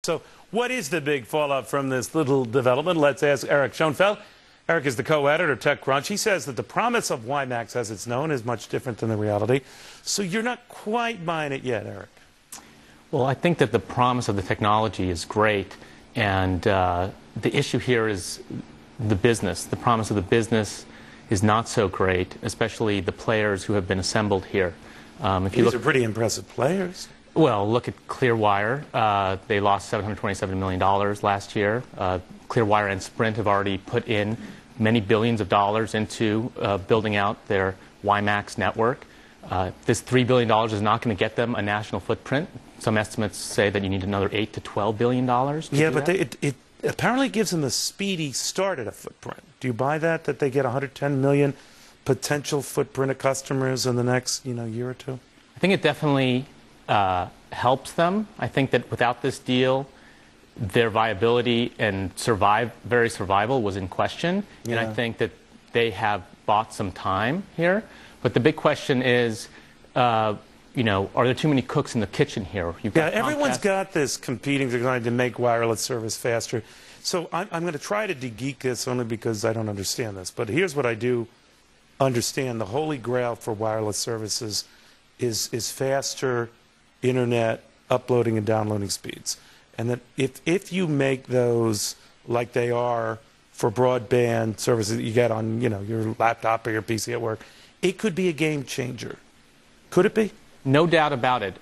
So what is the big fallout from this little development? Let's ask Eric Schonfeld. Eric is the co-editor of TechCrunch. He says that the promise of WiMax, as it's known, is much different than the reality. So you're not quite buying it yet, Eric. Well, I think that the promise of the technology is great, and the issue here is the business. The promise of the business is not so great, especially the players who have been assembled here. These are pretty impressive players. Well, look at Clearwire. They lost $727 million last year. Clearwire and Sprint have already put in many billions of dollars into building out their WiMax network. This $3 billion is not going to get them a national footprint. Some estimates say that you need another $8 to $12 billion to yeah, do but that. It apparently gives them a speedy start at a footprint. Do you buy that they get 110 million potential footprint of customers in the next year or two? I think it definitely helps them. I think that without this deal, their viability and very survival was in question. Yeah. And I think that they have bought some time here. But the big question is, are there too many cooks in the kitchen here? Everyone's got this competing. They're trying to make wireless service faster. So I'm going to try to de-geek this only because I don't understand this. But here's what I do understand. The holy grail for wireless services is faster internet uploading and downloading speeds. And that if you make those like they are for broadband services that you get on your laptop or your PC at work, it could be a game changer. Could it be? No doubt about it.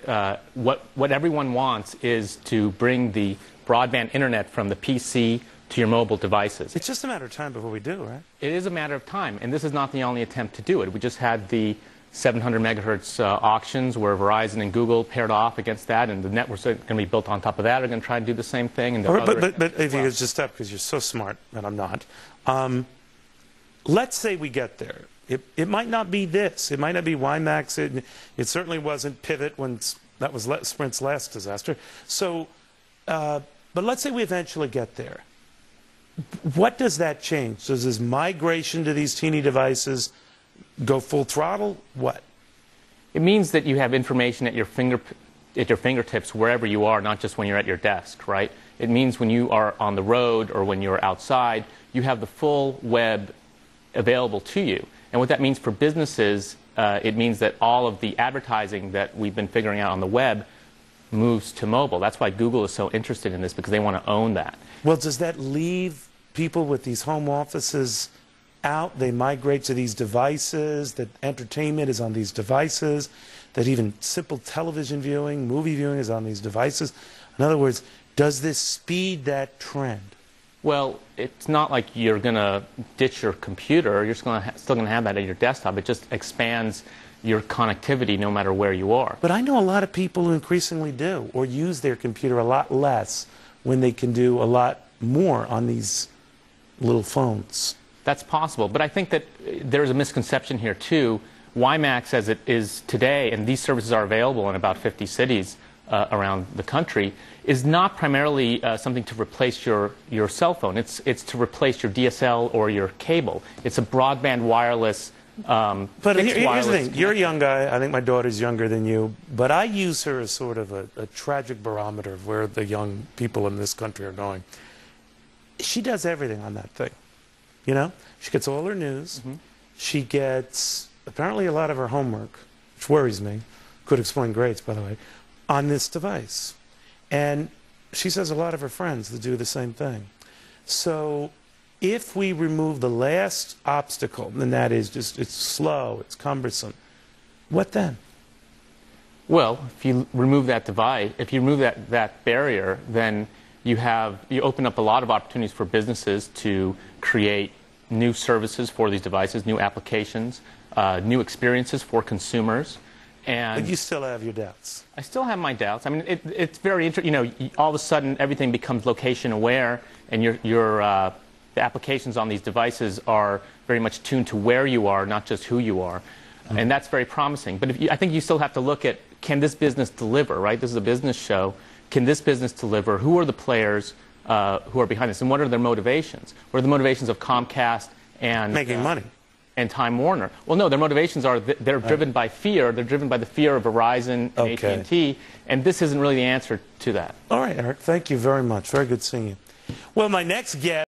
What everyone wants is to bring the broadband internet from the PC to your mobile devices. It's just a matter of time before we do, right? It is a matter of time, and this is not the only attempt to do it. We just had the 700 megahertz auctions where Verizon and Google paired off against that, and the networks that are going to be built on top of that are going to try to do the same thing. And but if you could just stop, because you're so smart, and I'm not. Let's say we get there. It might not be this. It might not be WiMax. It certainly wasn't Pivot when that was Sprint's last disaster. So, but let's say we eventually get there. What does that change? Does this migration to these teeny devices go full throttle? What? It means that you have information at your fingertips wherever you are, not just when you're at your desk, right? It means when you are on the road or when you're outside, you have the full web available to you. And what that means for businesses, it means that all of the advertising that we've been figuring out on the web moves to mobile. That's why Google is so interested in this, because they want to own that. Well, does that leave people with these home offices out? They migrate to these devices, that entertainment is on these devices, that even simple television viewing, movie viewing is on these devices. In other words, does this speed that trend? Well, it's not like you're going to ditch your computer. You're still going to have that at your desktop. It just expands your connectivity no matter where you are. But I know a lot of people who increasingly do, or use their computer a lot less when they can do a lot more on these little phones. That's possible. But I think that there's a misconception here, too. WiMax, as it is today, and these services are available in about 50 cities around the country, is not primarily something to replace your cell phone. It's to replace your DSL or your cable. It's a broadband wireless But here's the thing. You're a young guy. I think my daughter's younger than you. But I use her as sort of a tragic barometer of where the young people in this country are going. She does everything on that thing. She gets all her news. Mm-hmm. She gets apparently a lot of her homework, which worries me. Could explain grades, by the way, on this device. And she says a lot of her friends that do the same thing. So if we remove the last obstacle, and that is just it's slow, it's cumbersome, what then? Well, if you remove that device, if you remove that barrier, then you open up a lot of opportunities for businesses to create new services for these devices, new applications, new experiences for consumers. But you still have your doubts. I still have my doubts. I mean, it's very interesting. All of a sudden, everything becomes location aware, and the applications on these devices are very much tuned to where you are, not just who you are, and that's very promising. But I think you still have to look at, can this business deliver? Right? This is a business show. Can this business deliver? Who are the players who are behind this, and what are their motivations? What are the motivations of Comcast and making money? and Time Warner. Well, no, their motivations are they're driven by fear. They're driven by the fear of Verizon and AT&T, and this isn't really the answer to that. All right, Eric, thank you very much. Very good seeing you. Well, my next guest